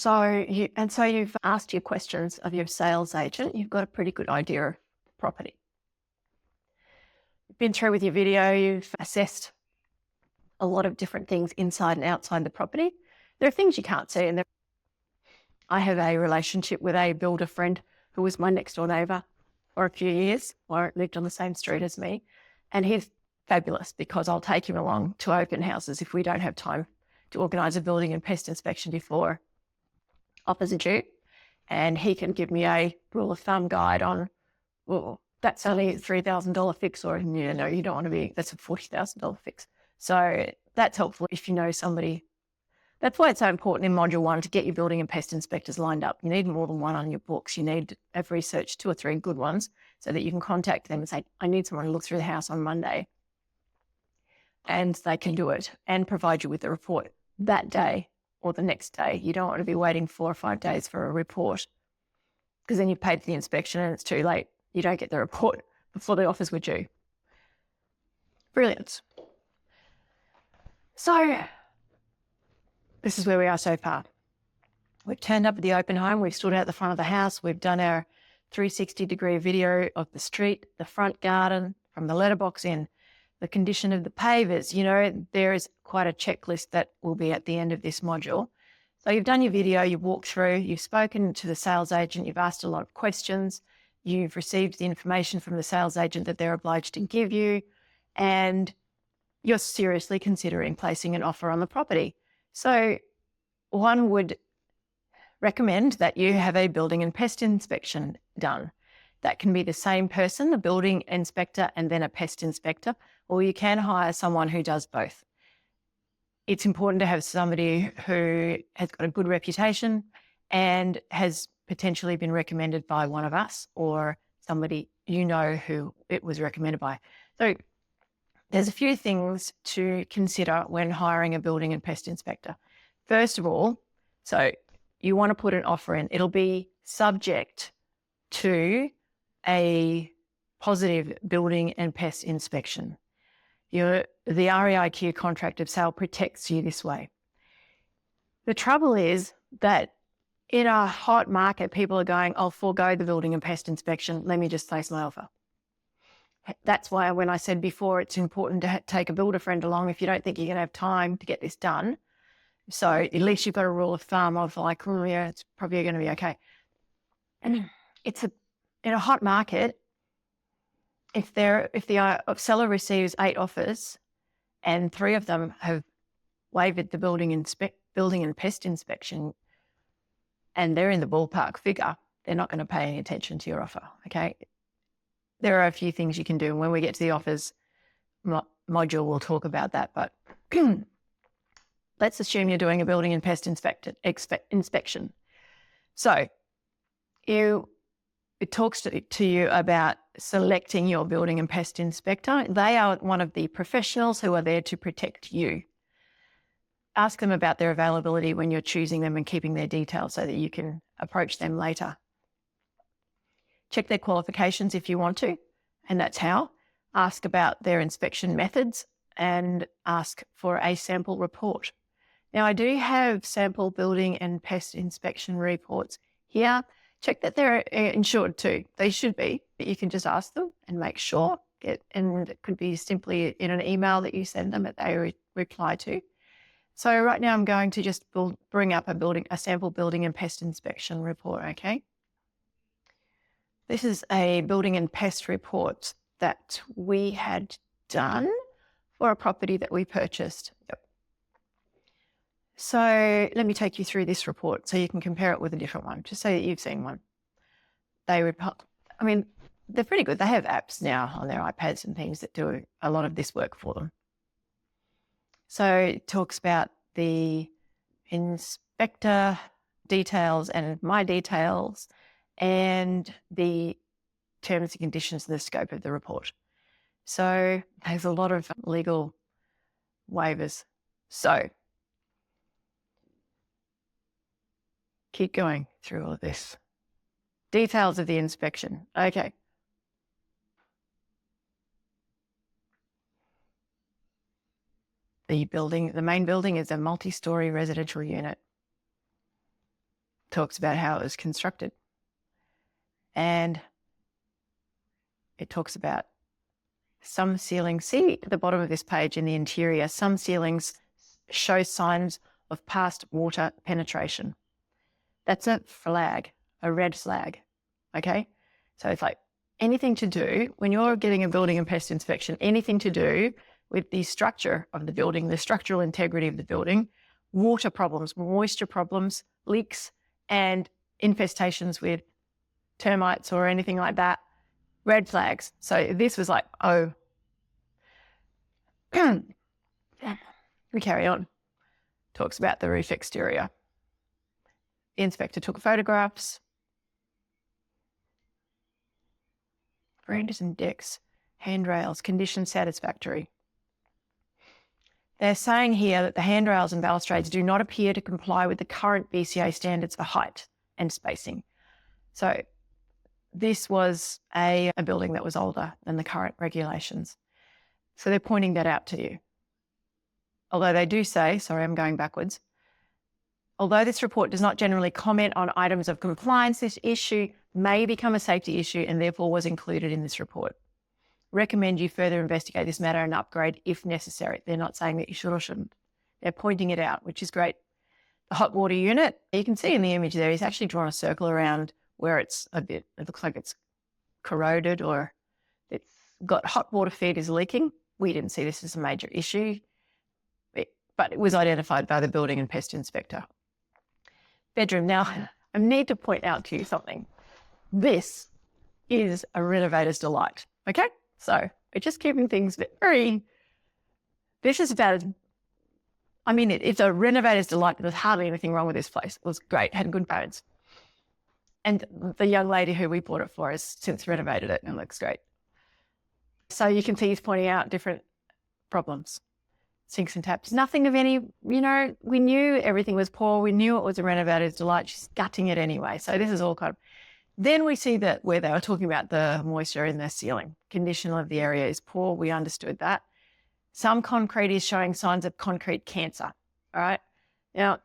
So you've asked your questions of your sales agent. You've got a pretty good idea of the property. You've been through with your video. You've assessed a lot of different things inside and outside the property. There are things you can't see. And I have a relationship with a builder friend who was my next door neighbour for a few years, or lived on the same street as me. And he's fabulous because I'll take him along to open houses if we don't have time to organise a building and pest inspection before offers are due. And he can give me a rule of thumb guide on, well, that's only a $3,000 fix, or no, you don't want to be, that's a $40,000 fix. So that's helpful if you know somebody. That's why it's so important in Module 1 to get your building and pest inspectors lined up. You need more than one on your books. You need, have researched 2 or 3 good ones so that you can contact them and say, I need someone to look through the house on Monday. And they can do it and provide you with the report that day or the next day. You don't want to be waiting 4 or 5 days for a report, because then you've paid for the inspection and it's too late. You don't get the report before the offers were due. Brilliant. So this is where we are so far. We've turned up at the open home. We've stood out the front of the house. We've done our 360-degree video of the street, the front garden, from the letterbox in, the condition of the pavers. You know, there is quite a checklist that will be at the end of this module. So you've done your video, you've walked through, you've spoken to the sales agent, you've asked a lot of questions, you've received the information from the sales agent that they're obliged to give you, and you're seriously considering placing an offer on the property. So one would recommend that you have a building and pest inspection done. That can be the same person, a building inspector and then a pest inspector, or you can hire someone who does both. It's important to have somebody who has got a good reputation and has potentially been recommended by one of us or somebody you know who it was recommended by. So there's a few things to consider when hiring a building and pest inspector. First of all, so you want to put an offer in. It'll be subject to a positive building and pest inspection. The REIQ contract of sale protects you this way. The trouble is that in a hot market, people are going, I'll forego the building and pest inspection. Let me just place my offer. That's why when I said before, it's important to take a builder friend along if you don't think you're going to have time to get this done. So at least you've got a rule of thumb of like, oh yeah, it's probably going to be okay. And in a hot market, if the seller receives 8 offers and 3 of them have waived the building and pest inspection and they're in the ballpark figure, they're not going to pay any attention to your offer, okay? There are a few things you can do. And when we get to the offers module, we'll talk about that. But let's assume you're doing a building and pest inspection. So it talks to you about selecting your building and pest inspector. They are one of the professionals who are there to protect you. Ask them about their availability when you're choosing them and keeping their details so that you can approach them later. Check their qualifications if you want to, and that's how. Ask about their inspection methods and ask for a sample report. Now, I do have sample building and pest inspection reports here. Check that they're insured too. They should be, but you can just ask them and make sure. And it could be simply in an email that you send them that they reply to. So right now I'm going to just bring up a sample building and pest inspection report, okay? This is a building and pest report that we had done for a property that we purchased. Yep. So let me take you through this report so you can compare it with a different one, just so that you've seen one. They're pretty good. They have apps now on their iPads and things that do a lot of this work for them. So it talks about the inspector details and my details and the terms and conditions and the scope of the report. So there's a lot of legal waivers. So keep going through all of this. Details of the inspection. Okay. The main building is a multi-story residential unit. talks about how it was constructed. And it talks about some ceilings. See at the bottom of this page in the interior, some ceilings show signs of past water penetration. That's a flag, a red flag. Okay. So it's like anything to do, when you're getting a building and pest inspection, anything to do with the structure of the building, the structural integrity of the building, water problems, moisture problems, leaks, and infestations with termites or anything like that, red flags. So this was like, oh, we carry on. Talks about the roof exterior. The inspector took photographs. Verandas and decks, handrails, condition satisfactory. They're saying here that the handrails and balustrades do not appear to comply with the current BCA standards for height and spacing. So this was a building that was older than the current regulations. So they're pointing that out to you. Although they do say, sorry, I'm going backwards. Although this report does not generally comment on items of compliance, this issue may become a safety issue and therefore was included in this report. Recommend you further investigate this matter and upgrade if necessary. They're not saying that you should or shouldn't. They're pointing it out, which is great. The hot water unit, you can see in the image there, he's actually drawn a circle around where it's it looks like it's corroded or it's got hot water feed is leaking. We didn't see this as a major issue, but it was identified by the building and pest inspector. Bedroom. Now, I need to point out to you something. This is a renovator's delight, okay? So we're just keeping things very, this is about, I mean, it's a renovator's delight, but there's hardly anything wrong with this place. It was great, had good bones. And the young lady who we bought it for has since renovated it and it looks great. So you can see he's pointing out different problems. Sinks and taps, nothing of any, we knew everything was poor. We knew it was a renovator's delight. She's gutting it anyway. So this is all kind of, then we see that where they were talking about the moisture in the ceiling, condition of the area is poor. We understood that. Some concrete is showing signs of concrete cancer. All right. Now,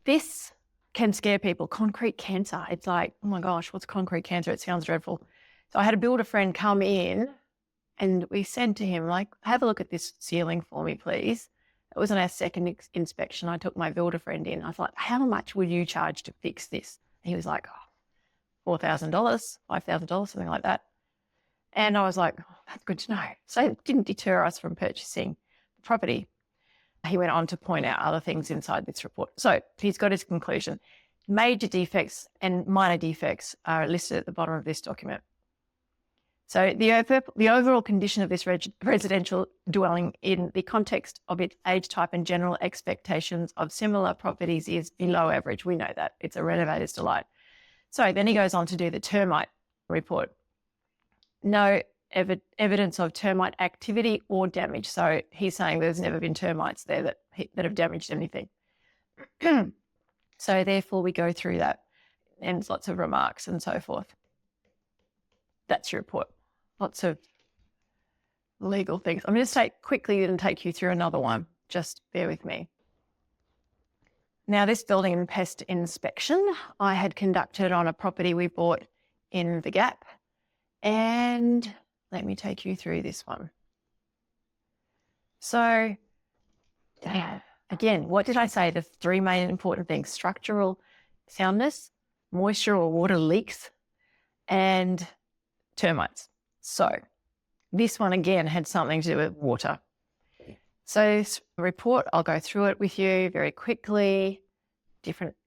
this can scare people. Concrete cancer. It's like, oh my gosh, what's concrete cancer? It sounds dreadful. So I had a builder friend come in and we said to him, like, have a look at this ceiling for me, please. It was on our second inspection. I took my builder friend in. I was like, how much would you charge to fix this? And he was like, oh, $4,000, $5,000, something like that. And I was like, oh, that's good to know. So it didn't deter us from purchasing the property. He went on to point out other things inside this report. So he's got his conclusion. Major defects and minor defects are listed at the bottom of this document. So the overall condition of this residential dwelling in the context of its age type and general expectations of similar properties is below average. We know that. It's a renovator's delight. So then he goes on to do the termite report. No evidence of termite activity or damage. So he's saying there's never been termites there that have damaged anything. So therefore we go through that and lots of remarks and so forth. That's your report. Lots of legal things. I'm going to quickly and take you through another one. Just bear with me. Now, this building and pest inspection I had conducted on a property we bought in the Gap. And let me take you through this one. So, again, what did I say? The three main important things: structural soundness, moisture or water leaks, and termites. So this one again had something to do with water. So this report, I'll go through it with you very quickly.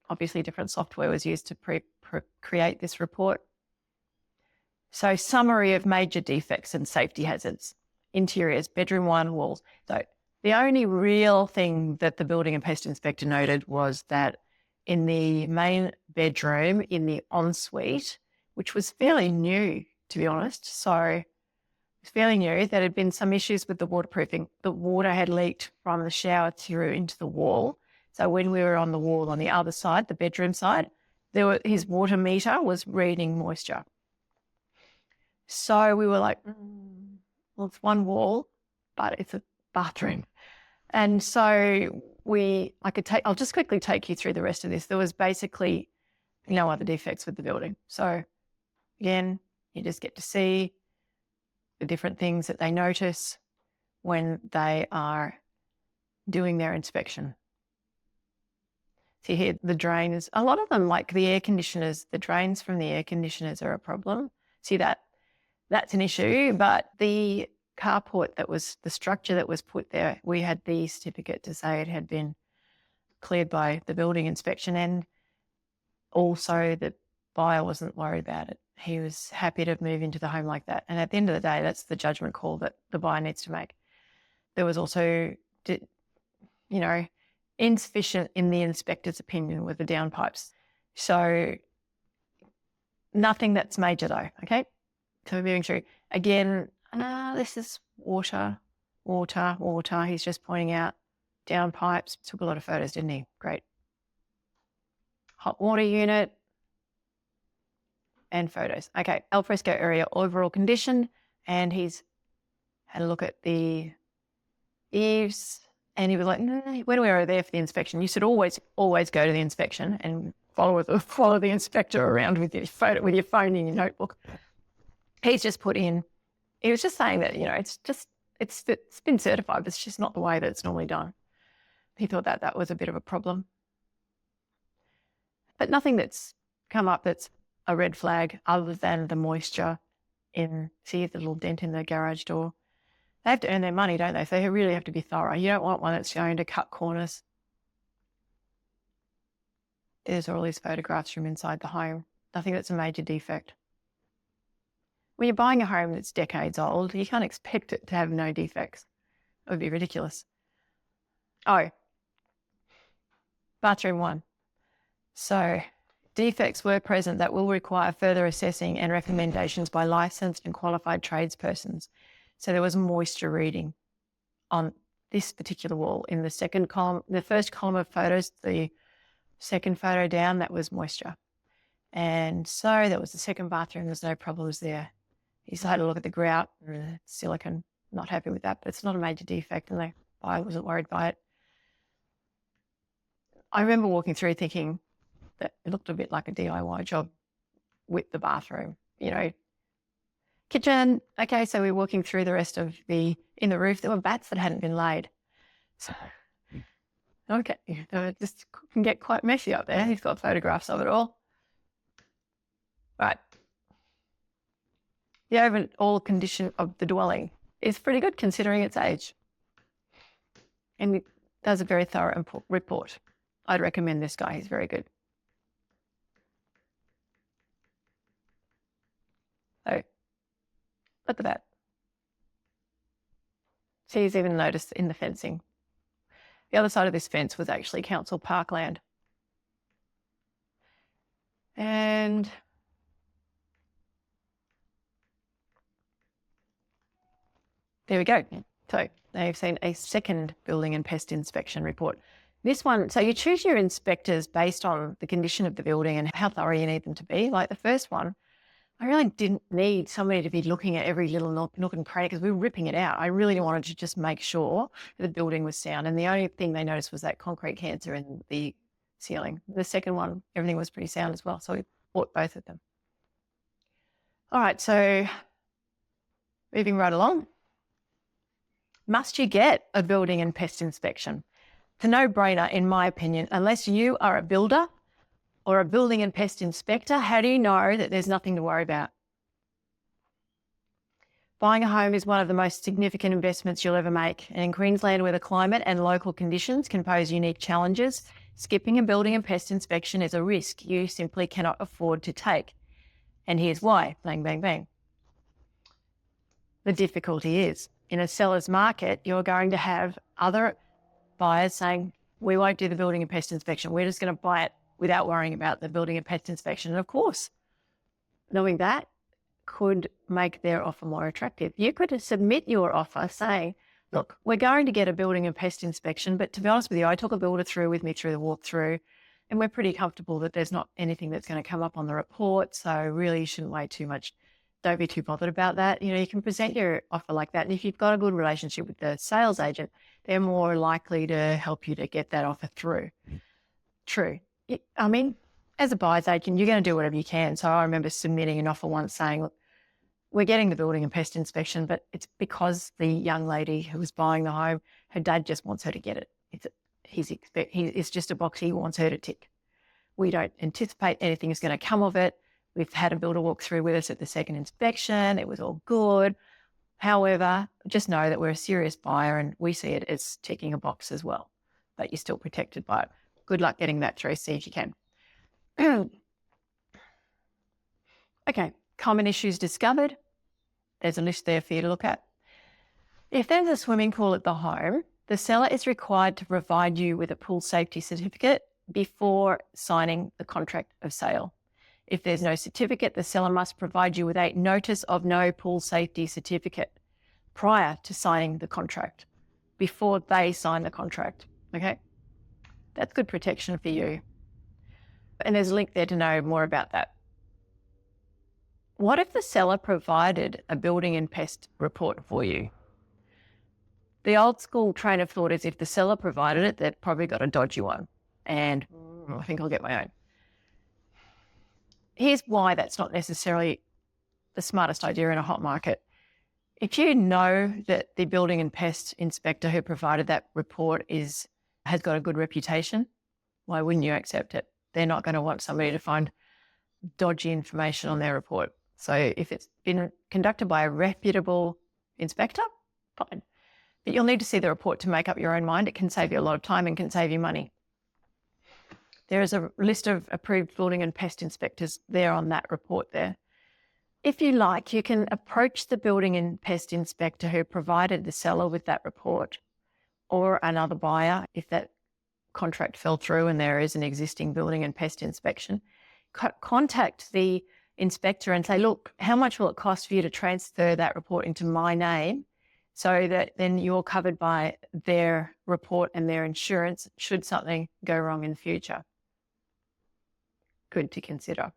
Obviously different software was used to create this report. So summary of major defects and safety hazards. Interiors, bedroom 1, walls. So the only real thing that the building and pest inspector noted was that in the main bedroom, in the ensuite, which was fairly new, to be honest. So it's fairly new. There had been some issues with the waterproofing. The water had leaked from the shower through into the wall. So when we were on the wall on the other side, the bedroom side, his water meter was reading moisture. So we were like, well, it's one wall, but it's a bathroom. And so I'll just quickly take you through the rest of this. There was basically no other defects with the building. So again, you just get to see the different things that they notice when they are doing their inspection. See here, the drains, a lot of them, like the air conditioners, the drains from the air conditioners are a problem. See that's an issue, but the carport the structure that was put there, we had the certificate to say it had been cleared by the building inspection, and also the buyer wasn't worried about it. He was happy to move into the home like that. And at the end of the day, that's the judgment call that the buyer needs to make. There was also, insufficient in the inspector's opinion with the downpipes. So nothing that's major though, okay? So we're moving through. Again, this is water. He's just pointing out downpipes. Took a lot of photos, didn't he? Great. Hot water unit and photos. Okay, al fresco area overall condition, and he's had a look at the eaves, and he was like, no, when we were there for the inspection, you should always go to the inspection and follow the inspector around with your phone in your notebook. He's just put in, he was just saying that, it's been certified, but it's just not the way that it's normally done. He thought that was a bit of a problem. But nothing that's come up that's a red flag other than the moisture see the little dent in the garage door. They have to earn their money, don't they? So they really have to be thorough. You don't want one that's going to cut corners. There's all these photographs from inside the home. Nothing that's a major defect. When you're buying a home that's decades old, you can't expect it to have no defects. It would be ridiculous. Oh, bathroom 1. So defects were present that will require further assessing and recommendations by licensed and qualified tradespersons. So there was moisture reading on this particular wall. In the second column, the first column of photos, the second photo down, that was moisture. And so that was the second bathroom. There's no problems there. He's had a look at the grout, silicone, not happy with that, but it's not a major defect, and the buyer wasn't worried by it. I remember walking through thinking that it looked a bit like a DIY job with the bathroom, Kitchen. Okay, so we're walking through the rest of in the roof, there were bats that hadn't been laid. So, okay, it just can get quite messy up there. He's got photographs of it all. Right. The overall condition of the dwelling is pretty good considering its age. And it does a very thorough report. I'd recommend this guy. He's very good. So, look at that. See, he's even noticed in the fencing. The other side of this fence was actually council parkland. And there we go. So they've seen a second building and pest inspection report. This one, so you choose your inspectors based on the condition of the building and how thorough you need them to be. Like the first one, I really didn't need somebody to be looking at every little nook and cranny because we were ripping it out. I really wanted to just make sure the building was sound. And the only thing they noticed was that concrete cancer in the ceiling. The second one, everything was pretty sound as well. So we bought both of them. All right, so moving right along. Must you get a building and pest inspection? It's a no-brainer, in my opinion, unless you are a builder or a building and pest inspector. How do you know that there's nothing to worry about? Buying a home is one of the most significant investments you'll ever make. And in Queensland, where the climate and local conditions can pose unique challenges, skipping a building and pest inspection is a risk you simply cannot afford to take. And here's why. Bang, bang, bang. The difficulty is, in a seller's market, you're going to have other buyers saying, we won't do the building and pest inspection. We're just going to buy it without worrying about the building and pest inspection. And of course, knowing that could make their offer more attractive. You could submit your offer saying, look, we're going to get a building and pest inspection, but to be honest with you, I took a builder through with me through the walkthrough, and we're pretty comfortable that there's not anything that's going to come up on the report. So really you shouldn't wait too much. Don't be too bothered about that. You can present your offer like that. And if you've got a good relationship with the sales agent, they're more likely to help you to get that offer through. True. I mean, as a buyer's agent, you're going to do whatever you can. So I remember submitting an offer once saying, look, we're getting the building and pest inspection, but it's because the young lady who was buying the home, her dad just wants her to get it. It's just a box he wants her to tick. We don't anticipate anything is going to come of it. We've had a builder walk through with us at the second inspection. It was all good. However, just know that we're a serious buyer and we see it as ticking a box as well, but you're still protected by it. Good luck getting that through. See if you can. Okay, common issues discovered. There's a list there for you to look at. If there's a swimming pool at the home, the seller is required to provide you with a pool safety certificate before signing the contract of sale. If there's no certificate, the seller must provide you with a notice of no pool safety certificate prior to signing the contract, before they sign the contract. Okay? That's good protection for you. And there's a link there to know more about that. What if the seller provided a building and pest report for you? The old school train of thought is if the seller provided it, they've probably got a dodgy one. And I think I'll get my own. Here's why that's not necessarily the smartest idea in a hot market. If you know that the building and pest inspector who provided that report has got a good reputation, why wouldn't you accept it? They're not going to want somebody to find dodgy information on their report. So if it's been conducted by a reputable inspector, fine. But you'll need to see the report to make up your own mind. It can save you a lot of time and can save you money. There is a list of approved building and pest inspectors there on that report there. If you like, you can approach the building and pest inspector who provided the seller with that report, or another buyer if that contract fell through and there is an existing building and pest inspection. Contact the inspector and say, look, how much will it cost for you to transfer that report into my name so that then you're covered by their report and their insurance should something go wrong in the future? Good to consider.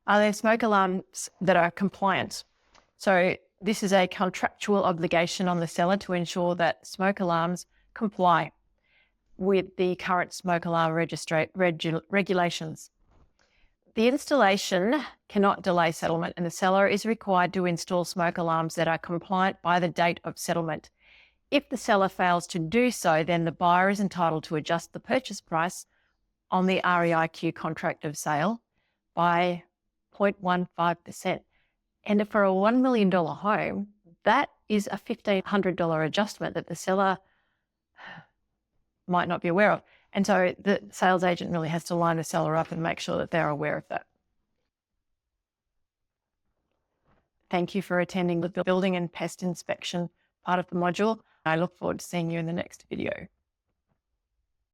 Are there smoke alarms that are compliant? So this is a contractual obligation on the seller to ensure that smoke alarms comply with the current smoke alarm regulations. The installation cannot delay settlement, and the seller is required to install smoke alarms that are compliant by the date of settlement. If the seller fails to do so, then the buyer is entitled to adjust the purchase price on the REIQ contract of sale by 0.15%. And for a $1 million home, that is a $1,500 adjustment that the seller might not be aware of. And so the sales agent really has to line the seller up and make sure that they're aware of that. Thank you for attending the building and pest inspection part of the module. I look forward to seeing you in the next video.